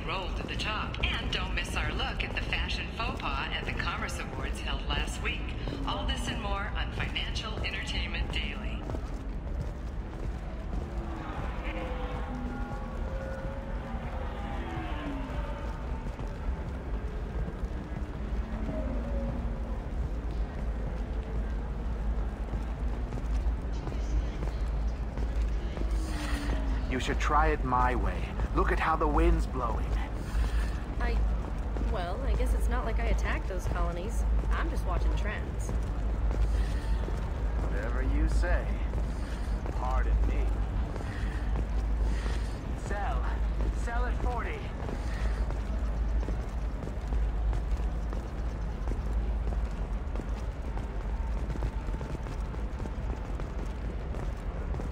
roll to the top. And don't miss our look at the fashion faux pas at the Commerce Awards held last week. All this and more on Financial Entertainment Daily. You should try it my way. Look at how the wind's blowing. Well, I guess it's not like I attacked those colonies. I'm just watching trends. Whatever you say. Pardon me. Sell. Sell at 40.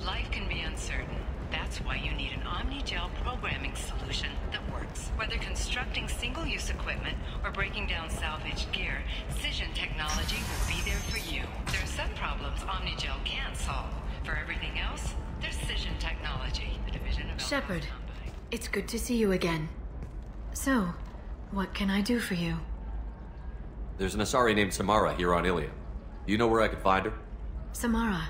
Life can be uncertain. That's why you need an Omnigel programming solution that works. Whether constructing single-use equipment or breaking down salvaged gear, Cision technology will be there for you. There are some problems Omnigel can't solve. For everything else, there's Cision technology, a division of Shepard, it's good to see you again. So, what can I do for you? There's an Asari named Samara here on Ilium. Do you know where I could find her? Samara.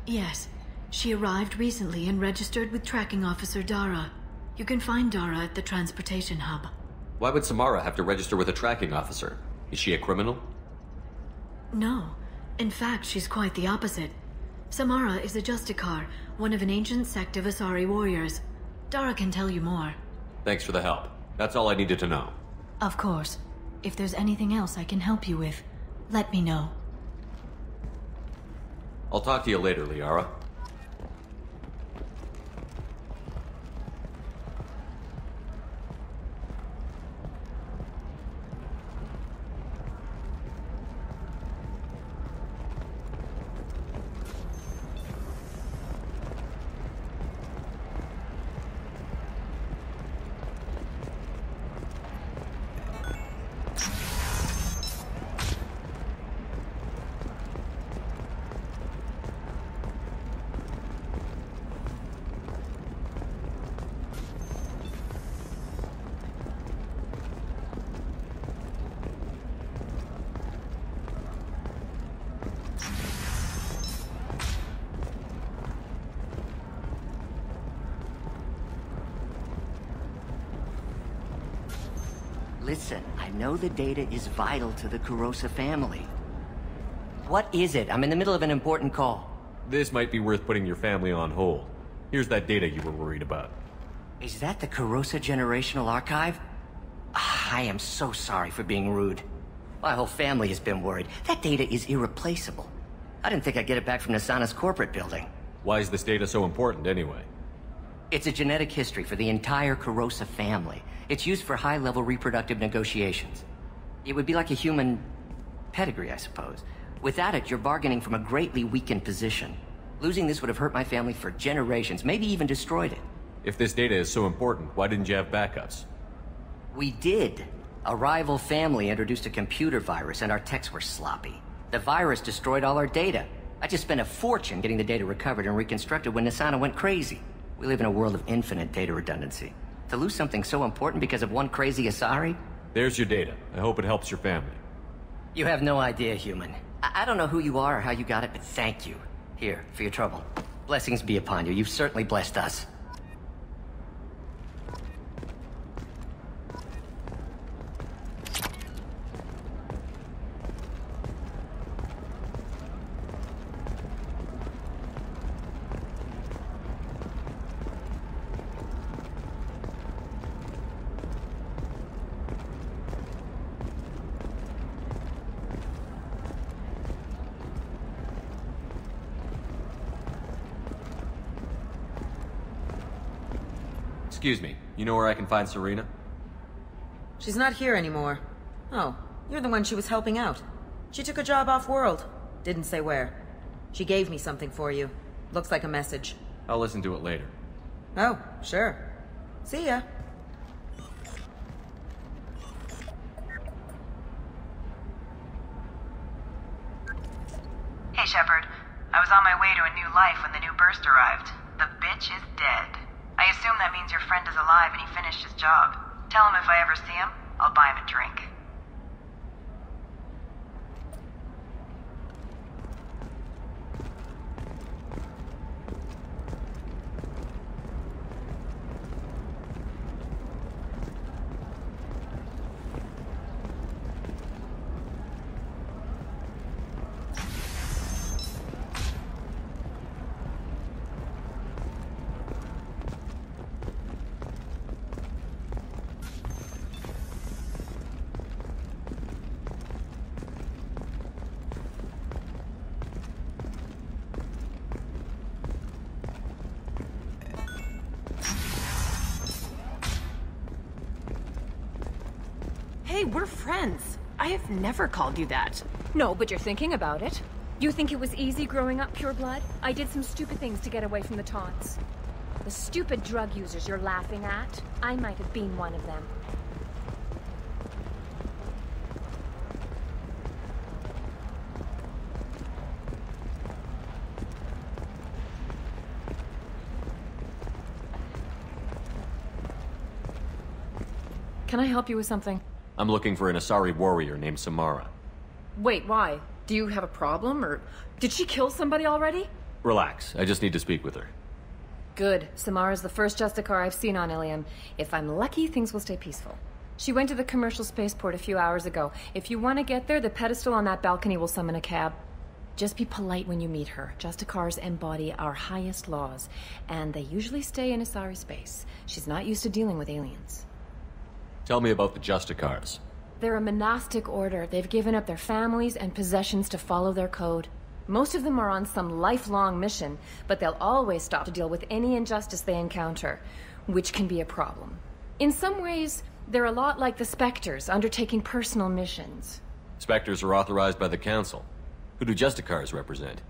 Yes. She arrived recently and registered with Tracking Officer Dara. You can find Dara at the transportation hub. Why would Samara have to register with a tracking officer? Is she a criminal? No. In fact, she's quite the opposite. Samara is a Justicar, one of an ancient sect of Asari warriors. Dara can tell you more. Thanks for the help. That's all I needed to know. Of course. If there's anything else I can help you with, let me know. I'll talk to you later, Liara. Listen, I know the data is vital to the Kurosa family. What is it? I'm in the middle of an important call. This might be worth putting your family on hold. Here's that data you were worried about. Is that the Kurosa Generational Archive? I am so sorry for being rude. My whole family has been worried. That data is irreplaceable. I didn't think I'd get it back from Nasana's corporate building. Why is this data so important anyway? It's a genetic history for the entire Kurosa family. It's used for high-level reproductive negotiations. It would be like a human pedigree, I suppose. Without it, you're bargaining from a greatly weakened position. Losing this would have hurt my family for generations, maybe even destroyed it. If this data is so important, why didn't you have backups? We did. A rival family introduced a computer virus and our techs were sloppy. The virus destroyed all our data. I just spent a fortune getting the data recovered and reconstructed when Nasana went crazy. We live in a world of infinite data redundancy. To lose something so important because of one crazy Asari? There's your data. I hope it helps your family. You have no idea, human. I don't know who you are or how you got it, but thank you. Here, for your trouble. Blessings be upon you. You've certainly blessed us. Excuse me, you know where I can find Serena? She's not here anymore. Oh, you're the one she was helping out. She took a job off-world. Didn't say where. She gave me something for you. Looks like a message. I'll listen to it later. Oh, sure. See ya. Hey, Shepard. I was on my way to a new life when the new burst arrived. The bitch is dead. I assume that means your friend is alive and he finished his job. Tell him if I ever see him, I'll buy him a drink. Hey, we're friends. I have never called you that. No, but you're thinking about it. You think it was easy growing up pure blood? I did some stupid things to get away from the taunts. The stupid drug users you're laughing at, I might have been one of them. Can I help you with something? I'm looking for an Asari warrior named Samara. Wait, why? Do you have a problem, or did she kill somebody already? Relax, I just need to speak with her. Good. Samara's the first Justicar I've seen on Ilium. If I'm lucky, things will stay peaceful. She went to the commercial spaceport a few hours ago. If you want to get there, the pedestal on that balcony will summon a cab. Just be polite when you meet her. Justicars embody our highest laws, and they usually stay in Asari space. She's not used to dealing with aliens. Tell me about the Justicars. They're a monastic order. They've given up their families and possessions to follow their code. Most of them are on some lifelong mission, but they'll always stop to deal with any injustice they encounter, which can be a problem. In some ways, they're a lot like the Spectres, undertaking personal missions. Spectres are authorized by the Council. Who do Justicars represent?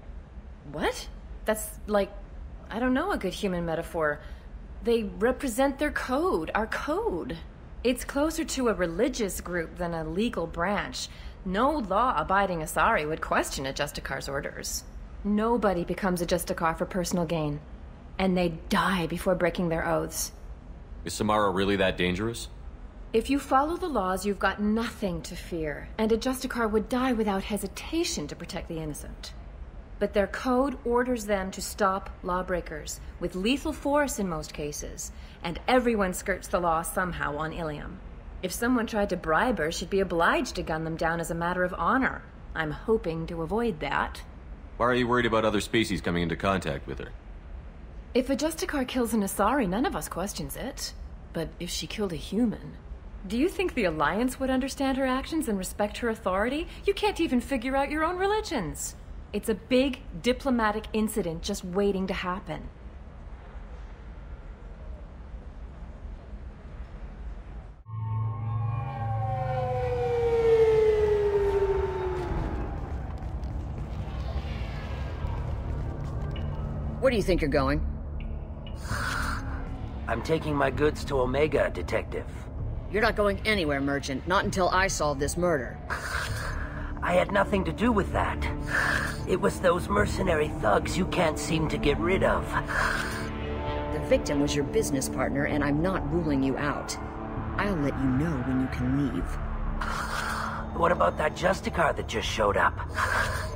What? That's like, I don't know, a good human metaphor. They represent their code, our code. It's closer to a religious group than a legal branch. No law-abiding Asari would question a Justicar's orders. Nobody becomes a Justicar for personal gain. And they die before breaking their oaths. Is Samara really that dangerous? If you follow the laws, you've got nothing to fear, and a Justicar would die without hesitation to protect the innocent. But their code orders them to stop lawbreakers, with lethal force in most cases, and everyone skirts the law somehow on Ilium. If someone tried to bribe her, she'd be obliged to gun them down as a matter of honor. I'm hoping to avoid that. Why are you worried about other species coming into contact with her? If a Justicar kills an Asari, none of us questions it. But if she killed a human... Do you think the Alliance would understand her actions and respect her authority? You can't even figure out your own religions. It's a big diplomatic incident just waiting to happen. Where do you think you're going? I'm taking my goods to Omega, Detective. You're not going anywhere, Merchant. Not until I solve this murder. I had nothing to do with that. It was those mercenary thugs you can't seem to get rid of. The victim was your business partner, and I'm not ruling you out. I'll let you know when you can leave. What about that Justicar that just showed up?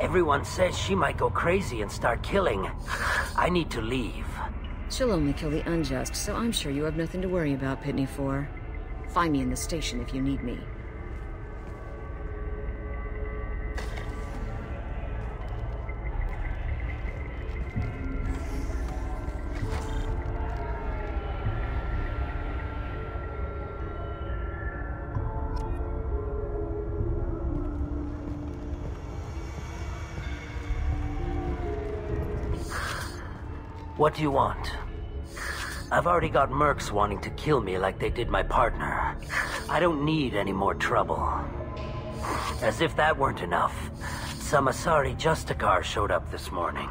Everyone says she might go crazy and start killing. I need to leave. She'll only kill the unjust, so I'm sure you have nothing to worry about, Pitney 4. Find me in the station if you need me. What do you want? I've already got mercs wanting to kill me like they did my partner. I don't need any more trouble. As if that weren't enough, some Asari Justicar showed up this morning.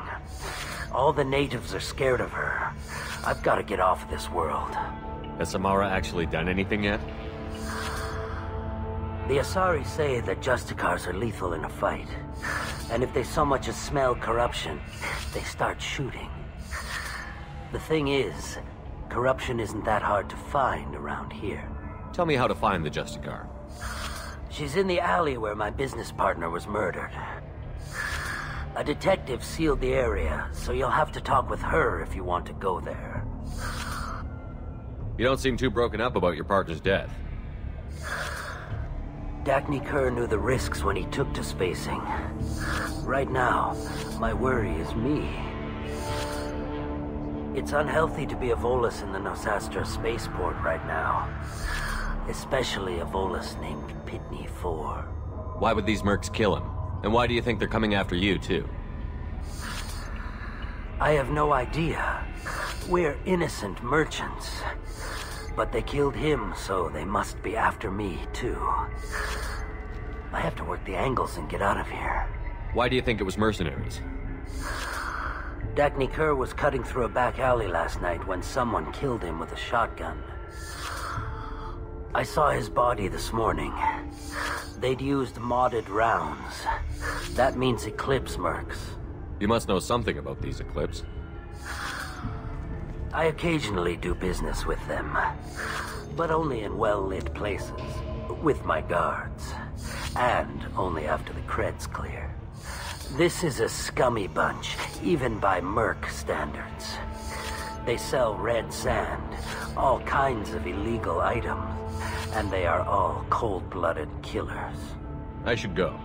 All the natives are scared of her. I've got to get off of this world. Has Samara actually done anything yet? The Asari say that Justicars are lethal in a fight. And if they so much as smell corruption, they start shooting. The thing is, corruption isn't that hard to find around here. Tell me how to find the Justicar. She's in the alley where my business partner was murdered. A detective sealed the area, so you'll have to talk with her if you want to go there. You don't seem too broken up about your partner's death. Dagny Kerr knew the risks when he took to spacing. Right now, my worry is me. It's unhealthy to be a Volus in the Nosastra spaceport right now. Especially a Volus named Pitney 4. Why would these mercs kill him? And why do you think they're coming after you, too? I have no idea. We're innocent merchants. But they killed him, so they must be after me, too. I have to work the angles and get out of here. Why do you think it was mercenaries? Dagny Kerr was cutting through a back alley last night when someone killed him with a shotgun. I saw his body this morning. They'd used modded rounds. That means Eclipse mercs. You must know something about these Eclipse. I occasionally do business with them, but only in well-lit places, with my guards, and only after the cred's clear. This is a scummy bunch, even by merc standards. They sell red sand, all kinds of illegal items, and they are all cold-blooded killers. I should go.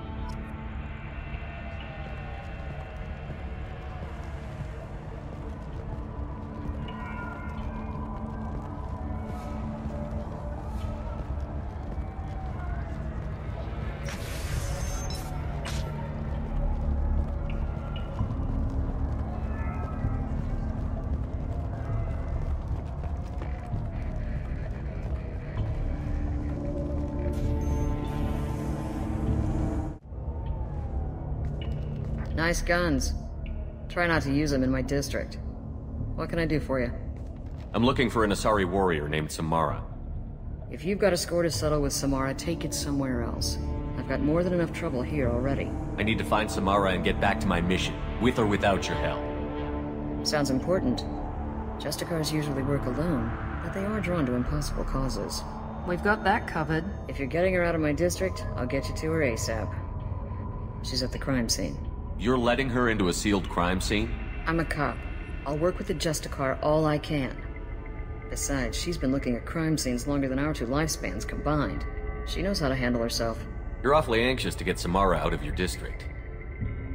Nice guns. Try not to use them in my district. What can I do for you? I'm looking for an Asari warrior named Samara. If you've got a score to settle with Samara, take it somewhere else. I've got more than enough trouble here already. I need to find Samara and get back to my mission, with or without your help. Sounds important. Justicars usually work alone, but they are drawn to impossible causes. We've got that covered. If you're getting her out of my district, I'll get you to her ASAP. She's at the crime scene. You're letting her into a sealed crime scene? I'm a cop. I'll work with the Justicar all I can. Besides, she's been looking at crime scenes longer than our two lifespans combined. She knows how to handle herself. You're awfully anxious to get Samara out of your district.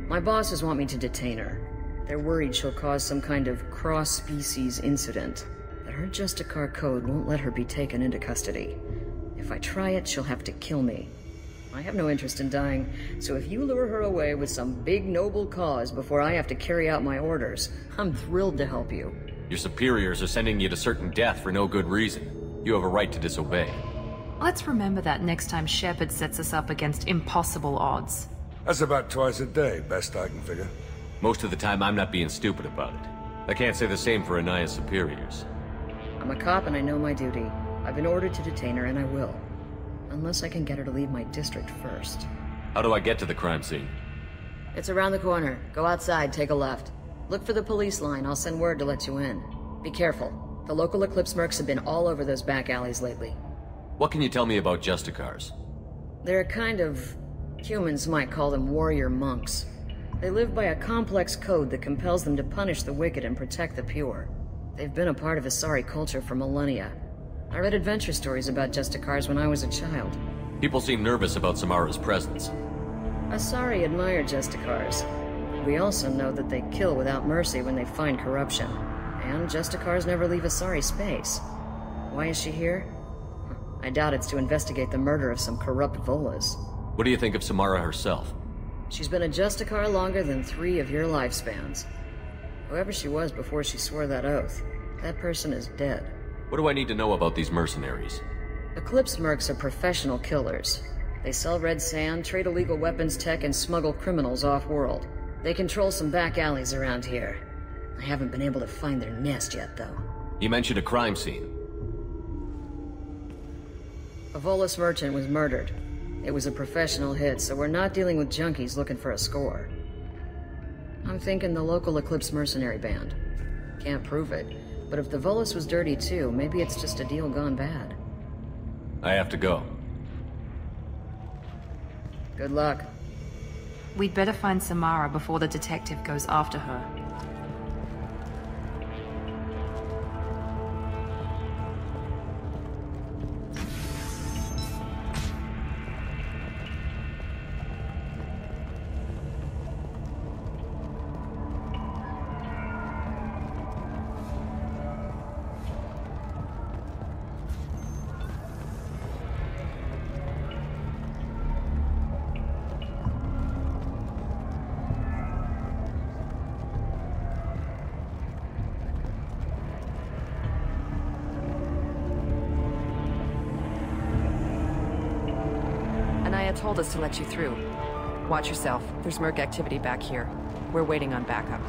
My bosses want me to detain her. They're worried she'll cause some kind of cross-species incident. But her Justicar code won't let her be taken into custody. If I try it, she'll have to kill me. I have no interest in dying, so if you lure her away with some big noble cause before I have to carry out my orders, I'm thrilled to help you. Your superiors are sending you to certain death for no good reason. You have a right to disobey. Let's remember that next time Shepard sets us up against impossible odds. That's about twice a day, best I can figure. Most of the time, I'm not being stupid about it. I can't say the same for Anaya's superiors. I'm a cop and I know my duty. I've been ordered to detain her and I will. Unless I can get her to leave my district first. How do I get to the crime scene? It's around the corner. Go outside, take a left. Look for the police line. I'll send word to let you in. Be careful. The local Eclipse mercs have been all over those back alleys lately. What can you tell me about Justicars? They're a kind of... humans might call them warrior monks. They live by a complex code that compels them to punish the wicked and protect the pure. They've been a part of Asari culture for millennia. I read adventure stories about Justicars when I was a child. People seem nervous about Samara's presence. Asari admire Justicars. We also know that they kill without mercy when they find corruption. And Justicars never leave Asari space. Why is she here? I doubt it's to investigate the murder of some corrupt Volus. What do you think of Samara herself? She's been a Justicar longer than 3 of your lifespans. Whoever she was before she swore that oath, that person is dead. What do I need to know about these mercenaries? Eclipse mercs are professional killers. They sell red sand, trade illegal weapons tech, and smuggle criminals off-world. They control some back alleys around here. I haven't been able to find their nest yet, though. You mentioned a crime scene. A Volus merchant was murdered. It was a professional hit, so we're not dealing with junkies looking for a score. I'm thinking the local Eclipse mercenary band. Can't prove it, but if the Volus was dirty too, maybe it's just a deal gone bad. I have to go. Good luck. We'd better find Samara before the detective goes after her. Anaya told us to let you through. Watch yourself. There's Merc activity back here. We're waiting on backup.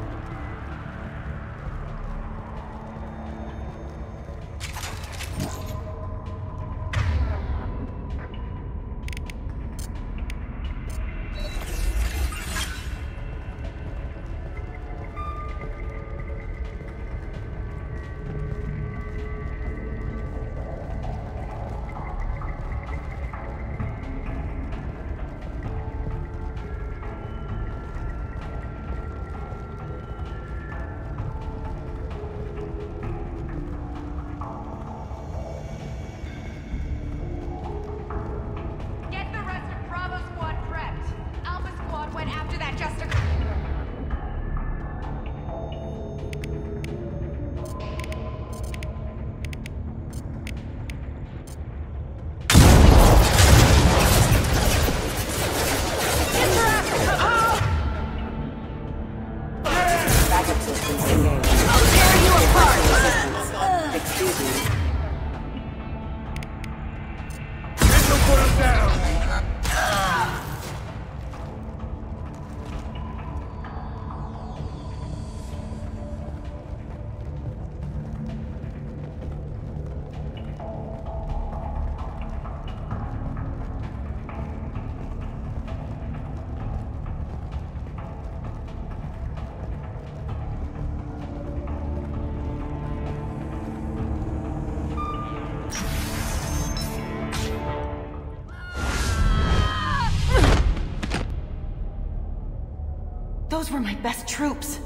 Those were my best troops.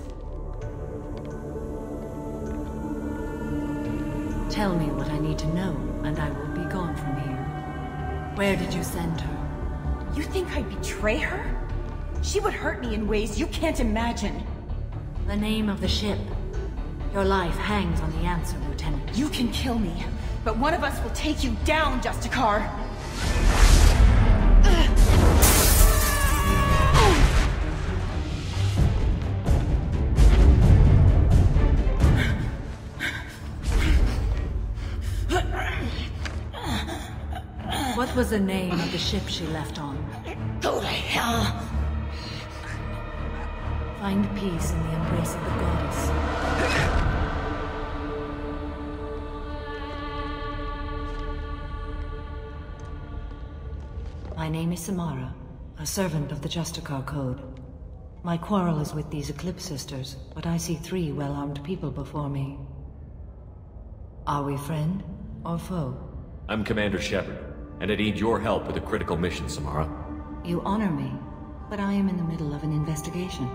Tell me what I need to know, and I will be gone from here. Where did you send her? You think I'd betray her? She would hurt me in ways you can't imagine. The name of the ship. Your life hangs on the answer, Lieutenant. You can kill me, but one of us will take you down, Justicar. What was the name of the ship she left on? Go to hell! Find peace in the embrace of the goddess. My name is Samara, a servant of the Justicar Code. My quarrel is with these Eclipse Sisters, but I see 3 well-armed people before me. Are we friend or foe? I'm Commander Shepard, and I need your help with a critical mission, Samara. You honor me, but I am in the middle of an investigation.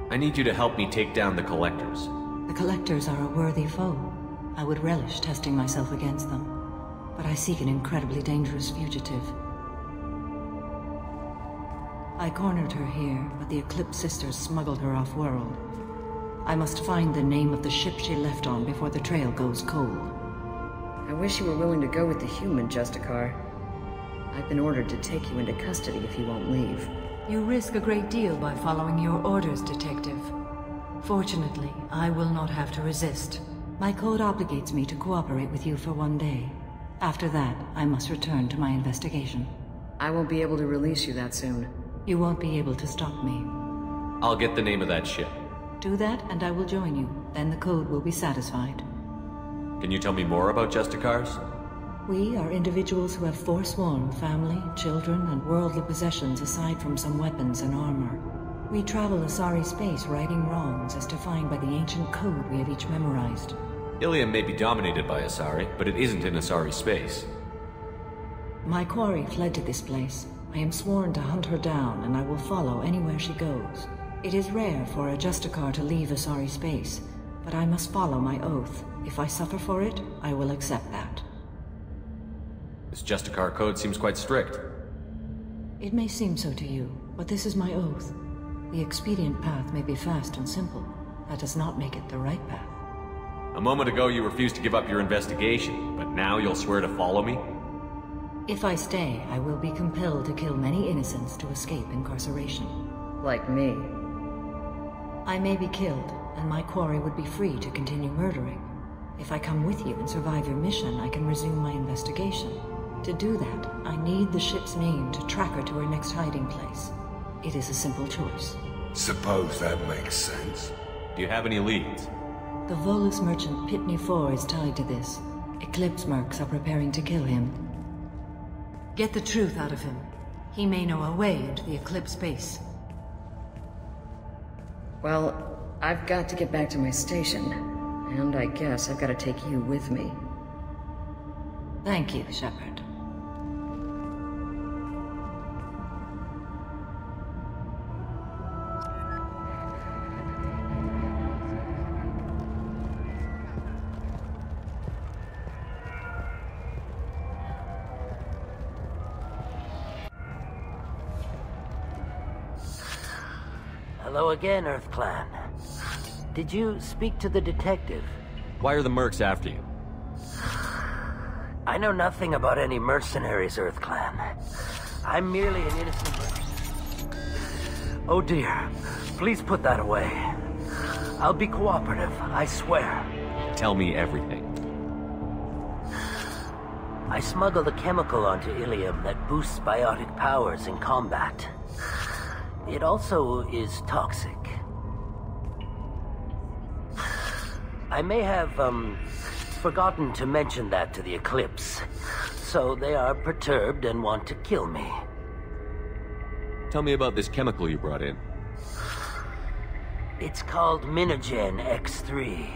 I need you to help me take down the Collectors. The Collectors are a worthy foe. I would relish testing myself against them, but I seek an incredibly dangerous fugitive. I cornered her here, but the Eclipse Sisters smuggled her off-world. I must find the name of the ship she left on before the trail goes cold. I wish you were willing to go with the human, Justicar. I've been ordered to take you into custody if you won't leave. You risk a great deal by following your orders, Detective. Fortunately, I will not have to resist. My code obligates me to cooperate with you for 1 day. After that, I must return to my investigation. I won't be able to release you that soon. You won't be able to stop me. I'll get the name of that ship. Do that, and I will join you. Then the code will be satisfied. Can you tell me more about Justicars? We are individuals who have forsworn family, children, and worldly possessions aside from some weapons and armor. We travel Asari space righting wrongs as defined by the ancient code we have each memorized. Ilium may be dominated by Asari, but it isn't in Asari space. My quarry fled to this place. I am sworn to hunt her down, and I will follow anywhere she goes. It is rare for a Justicar to leave Asari space, but I must follow my oath. If I suffer for it, I will accept that. This Justicar code seems quite strict. It may seem so to you, but this is my oath. The expedient path may be fast and simple. That does not make it the right path. A moment ago you refused to give up your investigation, but now you'll swear to follow me? If I stay, I will be compelled to kill many innocents to escape incarceration. Like me. I may be killed, and my quarry would be free to continue murdering. If I come with you and survive your mission, I can resume my investigation. To do that, I need the ship's name to track her to her next hiding place. It is a simple choice. Suppose that makes sense. Do you have any leads? The Volus merchant Pitney 4 is tied to this. Eclipse mercs are preparing to kill him. Get the truth out of him. He may know a way into the Eclipse base. Well, I've got to get back to my station. And I guess I've got to take you with me. Thank you, Shepard. Hello again, EarthClan. Did you speak to the detective? Why are the mercs after you? I know nothing about any mercenaries, EarthClan. I'm merely an innocent... Oh dear. Please put that away. I'll be cooperative, I swear. Tell me everything. I smuggled a chemical onto Ilium that boosts biotic powers in combat. It also is toxic. I may have, forgotten to mention that to the Eclipse, so they are perturbed and want to kill me. Tell me about this chemical you brought in. It's called Minogen X3,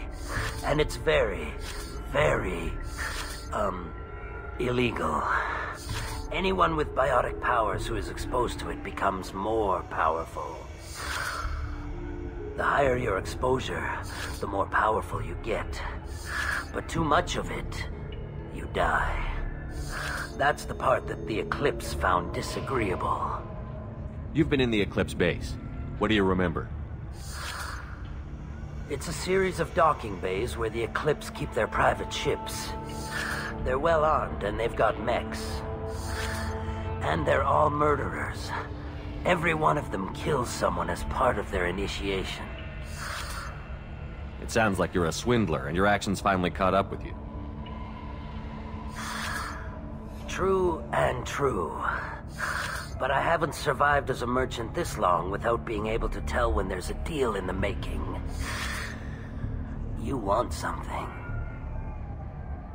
and it's very, very, illegal. Anyone with biotic powers who is exposed to it becomes more powerful. The higher your exposure, the more powerful you get. But too much of it, you die. That's the part that the Eclipse found disagreeable. You've been in the Eclipse base. What do you remember? It's a series of docking bays where the Eclipse keep their private ships. They're well armed and they've got mechs. And they're all murderers. Every one of them kills someone as part of their initiation. It sounds like you're a swindler, and your actions finally caught up with you. True and true. But I haven't survived as a merchant this long without being able to tell when there's a deal in the making. You want something.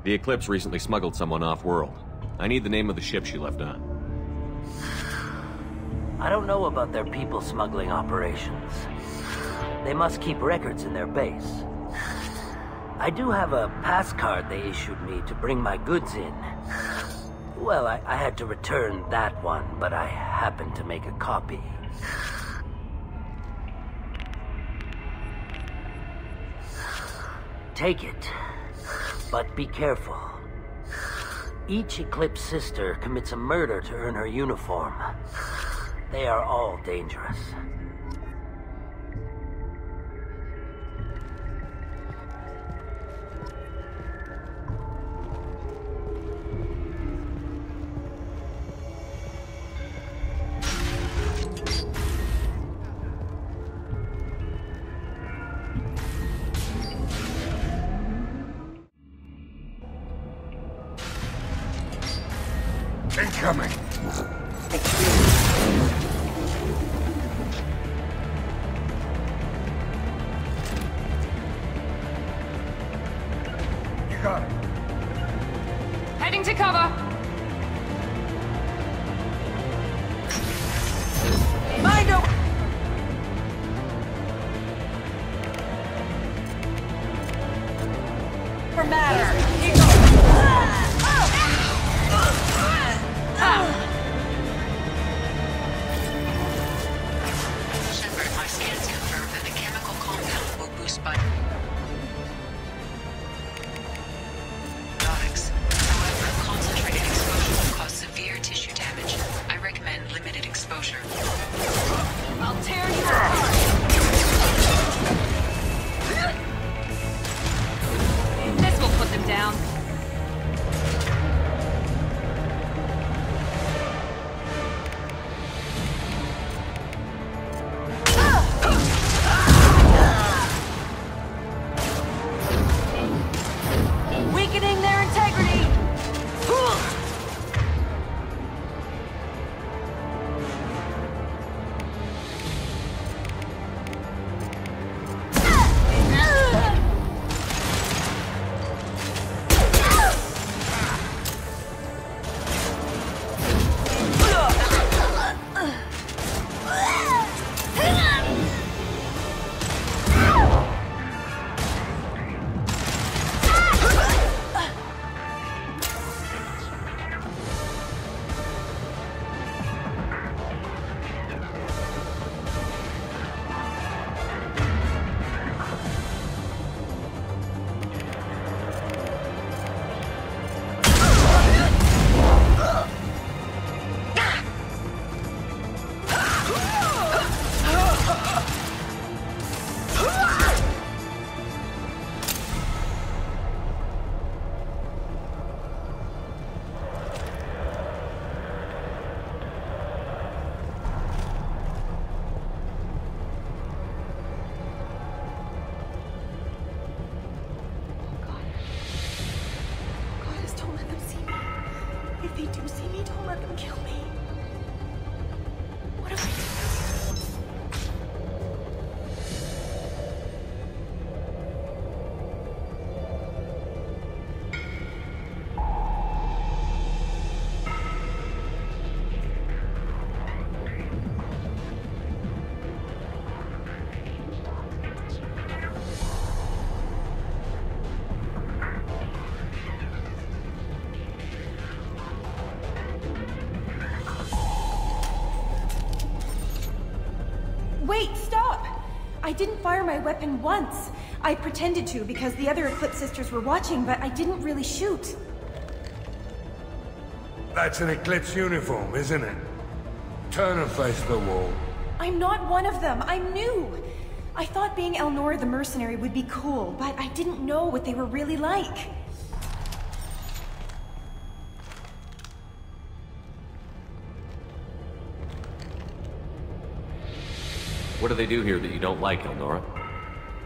The Eclipse recently smuggled someone off-world. I need the name of the ship she left on. I don't know about their people smuggling operations. They must keep records in their base. I do have a pass card they issued me to bring my goods in. Well, I had to return that one, but I happened to make a copy. Take it, but be careful. Each Eclipse sister commits a murder to earn her uniform. They are all dangerous. Incoming! You got it. Heading to cover. Mind over! For matter. If they do see me, don't let them kill me. What if I do? Wait, stop! I didn't fire my weapon once. I pretended to because the other Eclipse sisters were watching, but I didn't really shoot. That's an Eclipse uniform, isn't it? Turn and face the wall. I'm not one of them. I'm new. I thought being Elnora the mercenary would be cool, but I didn't know what they were really like. What do they do here that you don't like, Elnora?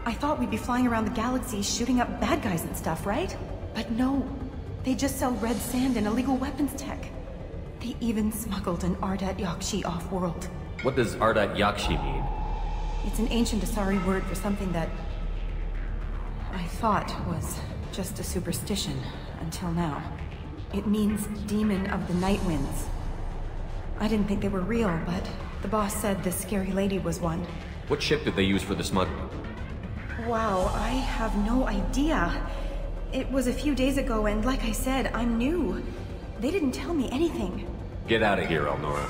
I thought we'd be flying around the galaxy shooting up bad guys and stuff, right? But no. They just sell red sand and illegal weapons tech. They even smuggled an Ardat Yakshi off-world. What does Ardat Yakshi mean? It's an ancient Asari word for something that I thought was just a superstition until now. It means Demon of the Night Winds. I didn't think they were real, but the boss said this scary lady was one. What ship did they use for the smuggling? Wow, I have no idea. It was a few days ago, and like I said, I'm new. They didn't tell me anything. Get out of here, Elnora.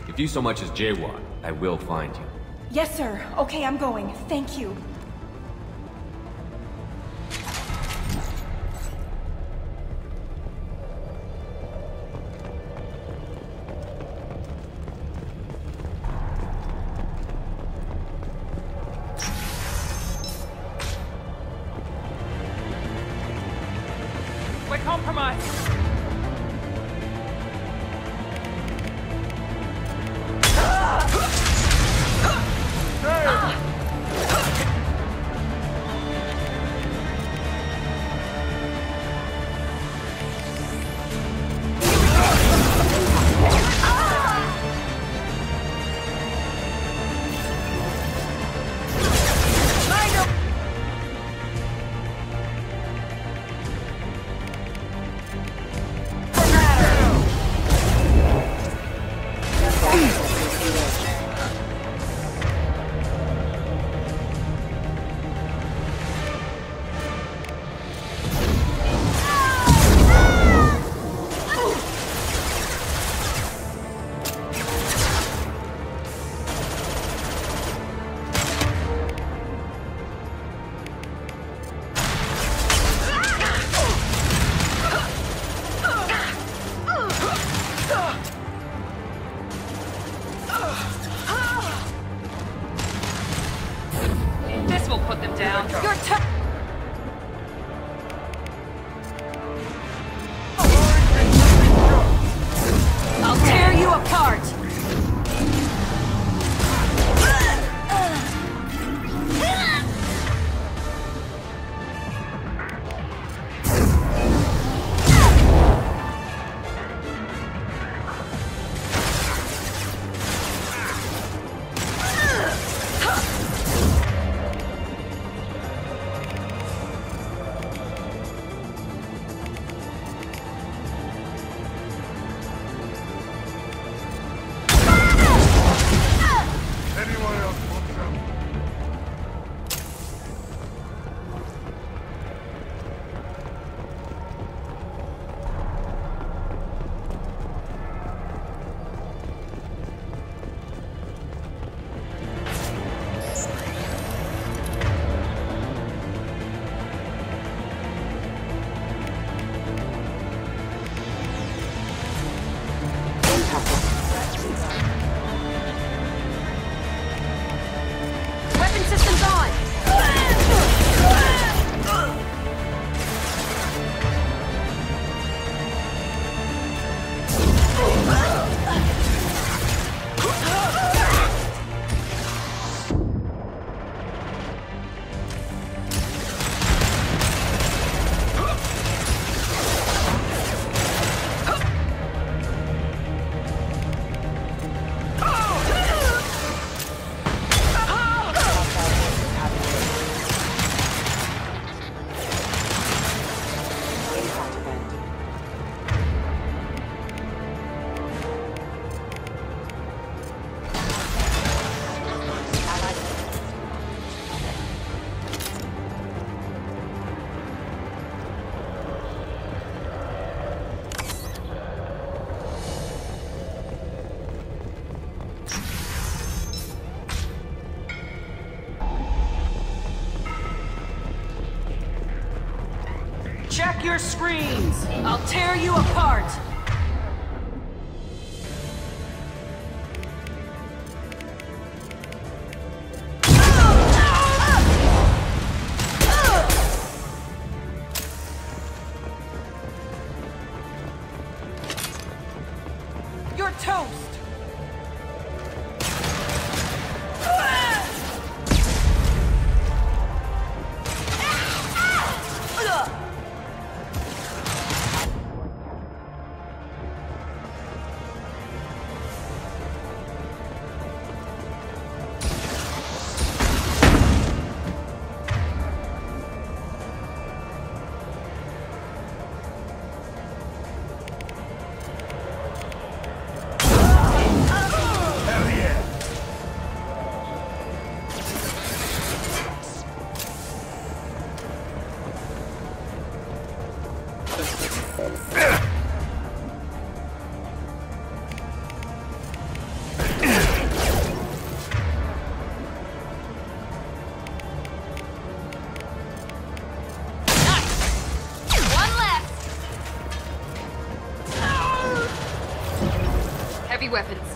If you so much as jaywalk, I will find you. Yes, sir. Okay, I'm going. Thank you. We're compromised. your screams! I'll tear you apart! You're toast! Heavy weapons.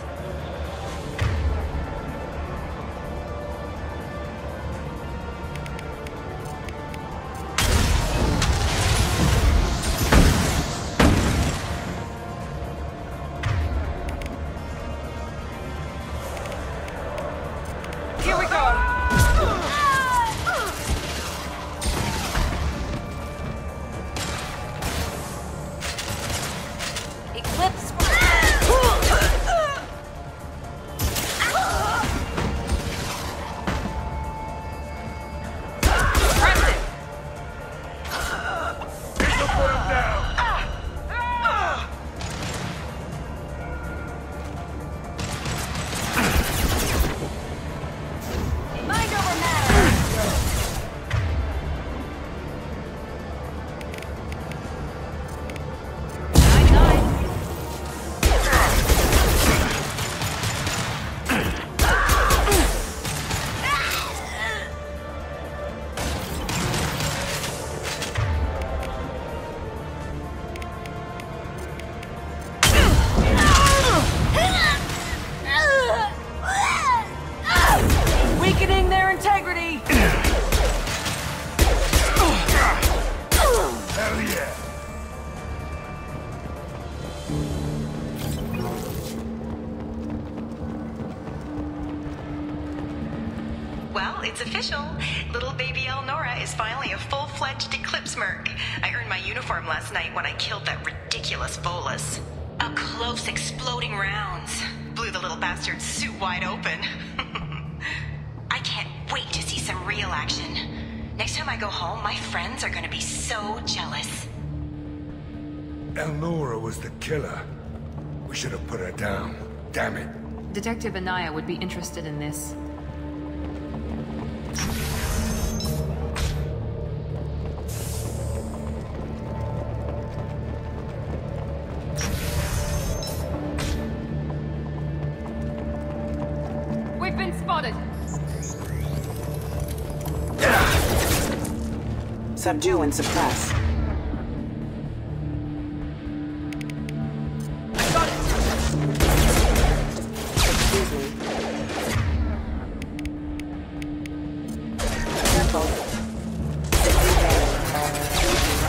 Here we go! Eclipse! Weakening their integrity! Hell yeah! Well, it's official. Little baby Elnora is finally a full-fledged Eclipse merc. I earned my uniform last night when I killed that ridiculous Volus. Up close, exploding rounds. Blew the little bastard's suit wide open. I can't wait to see some real action. Next time I go home, my friends are gonna be so jealous. Elnora was the killer. We should have put her down. Damn it. Detective Anaya would be interested in this. We've been spotted. Subdue and suppress. Excuse me. Careful.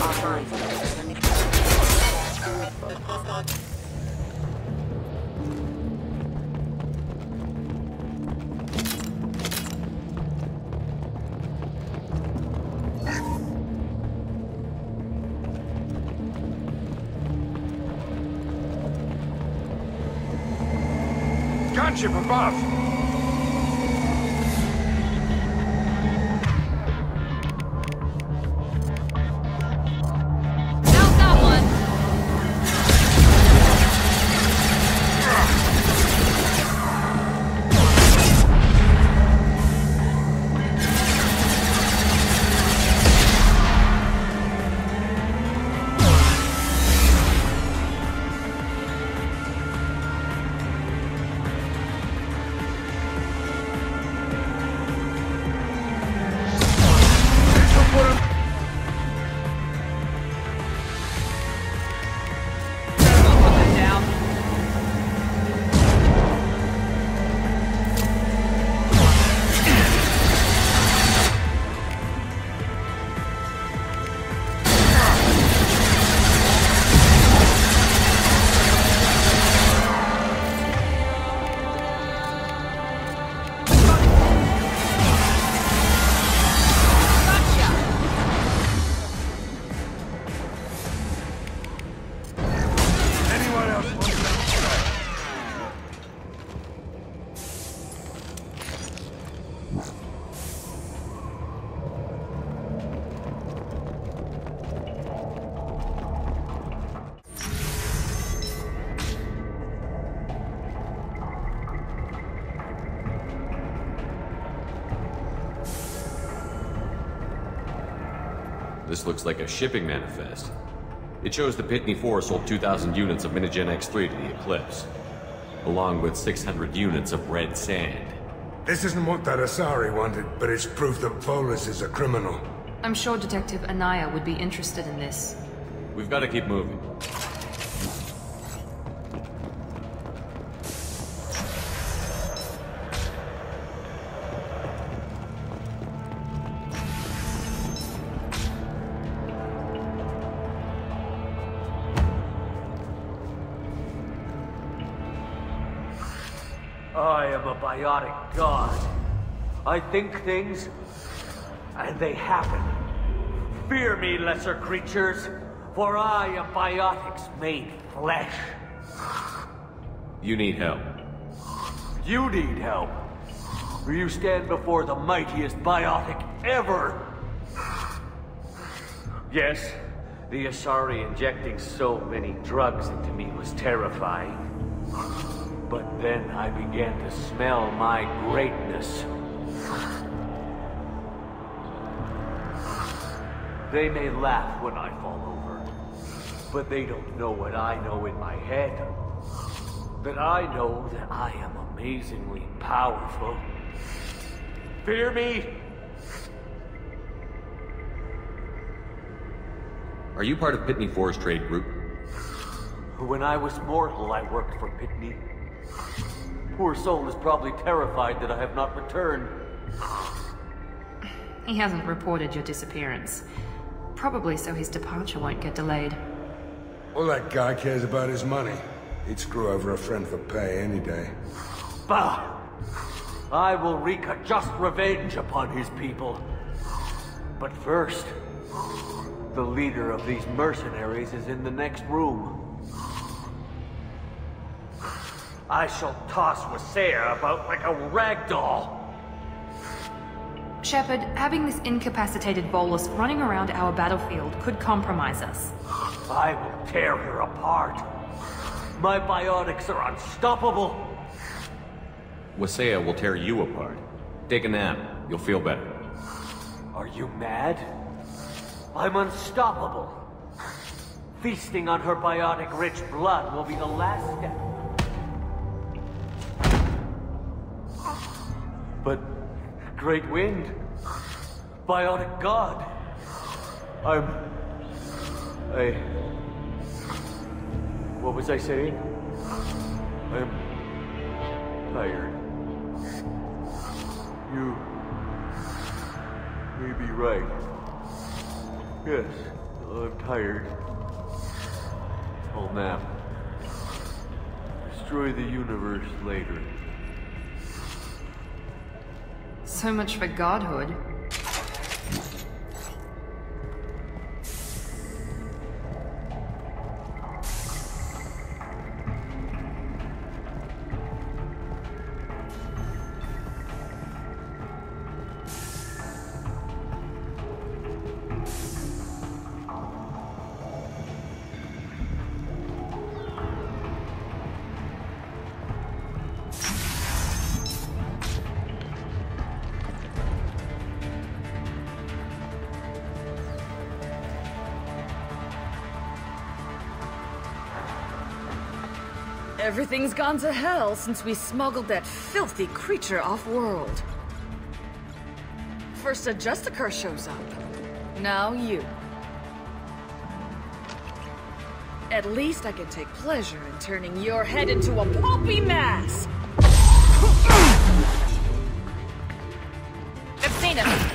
Offline. Gunship above! This looks like a shipping manifest. It shows the Pitney 4 sold 2,000 units of Minigen X3 to the Eclipse, along with 600 units of red sand. This isn't what that Asari wanted, but it's proof that Volus is a criminal. I'm sure Detective Anaya would be interested in this. We've got to keep moving. I am a biotic god. I think things, and they happen. Fear me, lesser creatures, for I am biotics made flesh. You need help. You need help. For you stand before the mightiest biotic ever. Yes, the Asari injecting so many drugs into me was terrifying. But then I began to smell my greatness. They may laugh when I fall over, but they don't know what I know in my head. That I know that I am amazingly powerful. Fear me? Are you part of Pitney 4's trade group? When I was mortal, I worked for Pitney. Poor soul is probably terrified that I have not returned. He hasn't reported your disappearance. Probably so his departure won't get delayed. All that guy cares about is money. He'd screw over a friend for pay any day. Bah! I will wreak a just revenge upon his people. But first, the leader of these mercenaries is in the next room. I shall toss Wasea about like a rag doll. Shepard, having this incapacitated Volus running around our battlefield could compromise us. I will tear her apart. My biotics are unstoppable. Wasea will tear you apart. Take a nap. You'll feel better. Are you mad? I'm unstoppable. Feasting on her biotic-rich blood will be the last step. But, Great Wind, Biotic God, what was I saying? I'm tired. You may be right. Yes, I'm tired. I'll nap. Destroy the universe later. So much for godhood. Everything's gone to hell since we smuggled that filthy creature off-world. First a Justicar shows up. Now you. At least I can take pleasure in turning your head into a pulpy mass! I've seen him!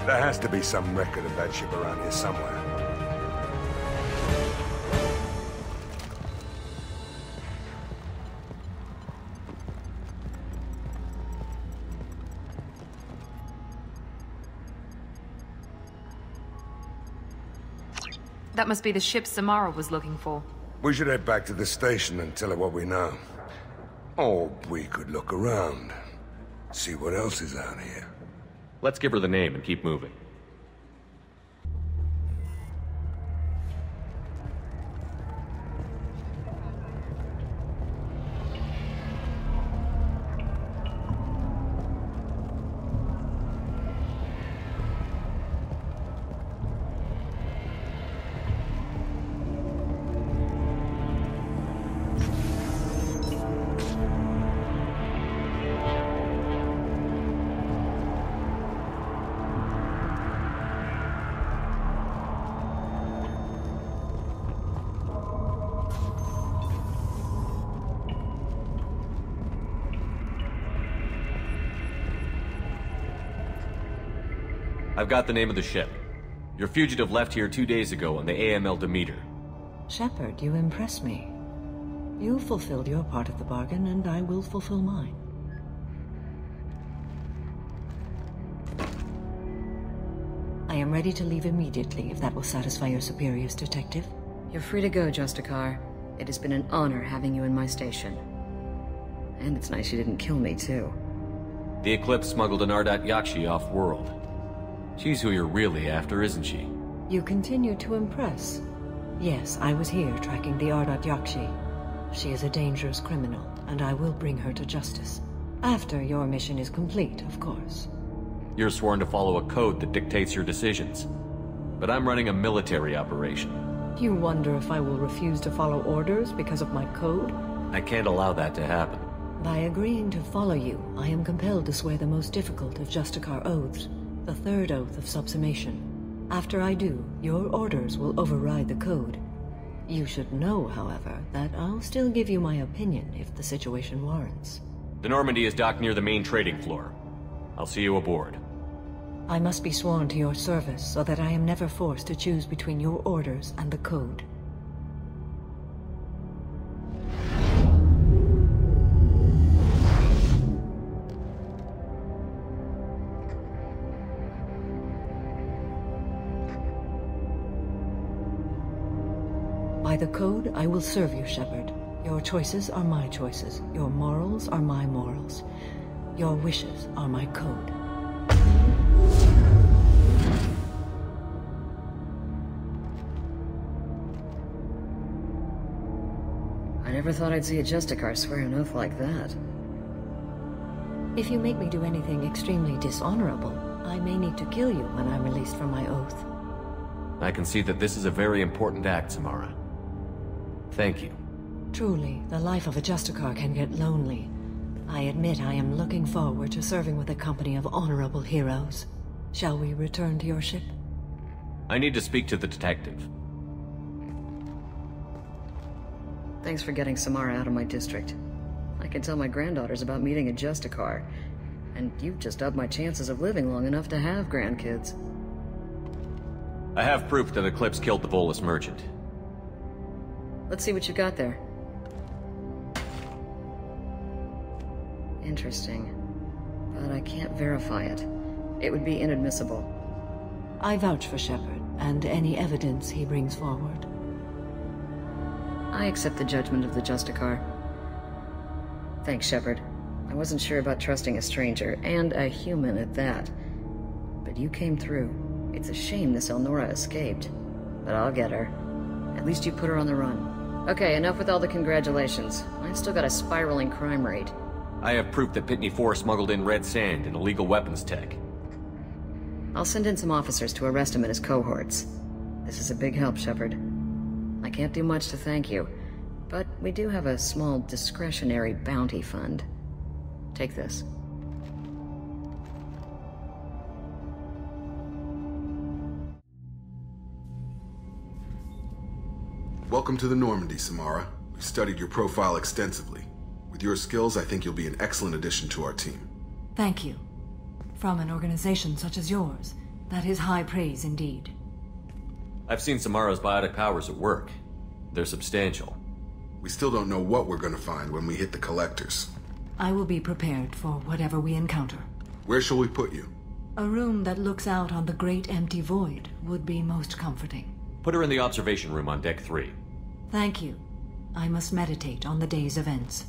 There has to be some record of that ship around here somewhere. That must be the ship Samara was looking for. We should head back to the station and tell her what we know. Or we could look around. See what else is out here. Let's give her the name and keep moving. I've got the name of the ship. Your fugitive left here 2 days ago on the AML Demeter. Shepard, you impress me. You fulfilled your part of the bargain, and I will fulfill mine. I am ready to leave immediately, if that will satisfy your superiors, Detective. You're free to go, Justicar. It has been an honor having you in my station. And it's nice you didn't kill me, too. The Eclipse smuggled an Ardat Yakshi off-world. She's who you're really after, isn't she? You continue to impress. Yes, I was here tracking the Ardat Yakshi. She is a dangerous criminal, and I will bring her to justice. After your mission is complete, of course. You're sworn to follow a code that dictates your decisions. But I'm running a military operation. You wonder if I will refuse to follow orders because of my code? I can't allow that to happen. By agreeing to follow you, I am compelled to swear the most difficult of Justicar oaths. The third oath of subsumation. After I do, your orders will override the code. You should know, however, that I'll still give you my opinion if the situation warrants. The Normandy is docked near the main trading floor. I'll see you aboard. I must be sworn to your service so that I am never forced to choose between your orders and the code. By the code, I will serve you, Shepard. Your choices are my choices. Your morals are my morals. Your wishes are my code. I never thought I'd see a Justicar swear an oath like that. If you make me do anything extremely dishonorable, I may need to kill you when I'm released from my oath. I can see that this is a very important act, Samara. Thank you. Truly, the life of a Justicar can get lonely. I admit I am looking forward to serving with a company of honorable heroes. Shall we return to your ship? I need to speak to the detective. Thanks for getting Samara out of my district. I can tell my granddaughters about meeting a Justicar, and you've just upped my chances of living long enough to have grandkids. I have proof that Eclipse killed the Volus merchant. Let's see what you got there. Interesting. But I can't verify it. It would be inadmissible. I vouch for Shepard, and any evidence he brings forward. I accept the judgment of the Justicar. Thanks, Shepard. I wasn't sure about trusting a stranger, and a human at that. But you came through. It's a shame this Elnora escaped. But I'll get her. At least you put her on the run. Okay, enough with all the congratulations. I've still got a spiraling crime rate. I have proof that Pitney 4 smuggled in red sand and illegal weapons tech. I'll send in some officers to arrest him and his cohorts. This is a big help, Shepard. I can't do much to thank you, but we do have a small discretionary bounty fund. Take this. Welcome to the Normandy, Samara. We've studied your profile extensively. With your skills, I think you'll be an excellent addition to our team. Thank you. From an organization such as yours, That is high praise indeed. I've seen Samara's biotic powers at work. They're substantial. We still don't know what we're gonna find when we hit the collectors. I will be prepared for whatever we encounter. Where shall we put you? A room that looks out on the great empty void would be most comforting. Put her in the observation room on Deck 3. Thank you. I must meditate on the day's events.